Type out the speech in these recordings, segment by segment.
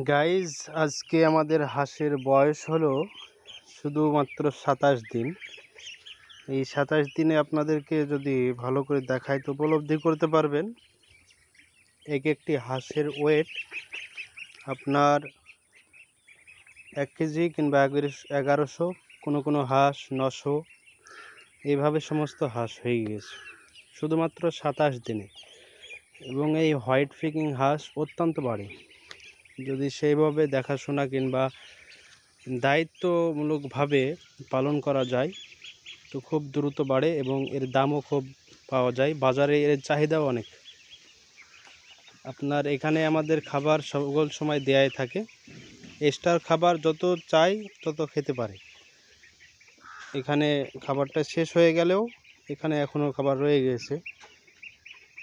Guys, আজকে আমাদের হাঁসের বয়স হলো শুধুমাত্র 27 দিন। এই 27 দিনে আপনাদেরকে যদি ভালো করে দেখাই তো উপলব্ধি করতে পারবেন এক একটি হাঁসের ওয়েট আপনার 1 কেজি কিংবা 1100, কোনো হাঁস 900, এইভাবে সমস্ত হাঁস হয়ে গিয়েছে শুধুমাত্র 27 দিনে। এবং এই হোয়াইট ফিকিং হাঁস অত্যন্ত বাড়ে, যদি সেইভাবে দেখাশোনা কিংবা দায়িত্বমূলকভাবে পালন করা যায় তো খুব দ্রুত বাড়ে এবং এর দামও খুব পাওয়া যায়। বাজারে এর চাহিদাও অনেক। আপনার এখানে আমাদের খাবার সকল সময় দেয়াই থাকে। এক্সট্রা খাবার যত চাই তত খেতে পারে। এখানে খাবারটা শেষ হয়ে গেলেও এখানে এখনও খাবার রয়ে গেছে।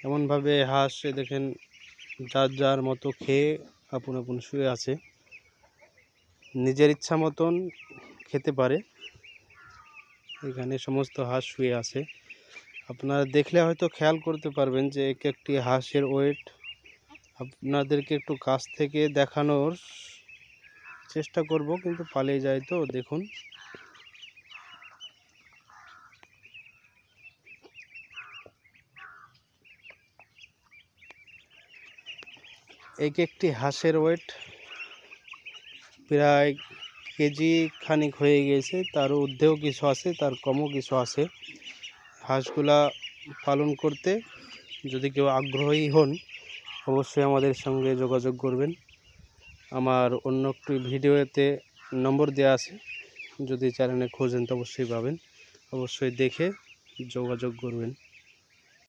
এমনভাবে হাঁস দেখেন যার যার মতো খেয়ে আপন আপন শুয়ে আছে, নিজের ইচ্ছা মতন খেতে পারে। এখানে সমস্ত হাঁস শুয়ে আছে। আপনারা দেখলে হয়তো খেয়াল করতে পারবেন যে এক একটি হাঁসের ওয়েট আপনাদেরকে একটু কাছ থেকে দেখানোর চেষ্টা করব, কিন্তু পালিয়ে যায়। তো দেখুন, এক একটি হাঁসের ওয়েট প্রায় কেজি খানিক হয়ে গেছে। তার ঊর্ধ্বেও কিছু আছে, তার কমও কিছু আছে। হাঁসগুলা পালন করতে যদি কেউ আগ্রহী হন অবশ্যই আমাদের সঙ্গে যোগাযোগ করবেন। আমার অন্য একটি ভিডিওতে নম্বর দেওয়া আছে, যদি চ্যানেলে খোঁজেন তো অবশ্যই পাবেন। অবশ্যই দেখে যোগাযোগ করবেন।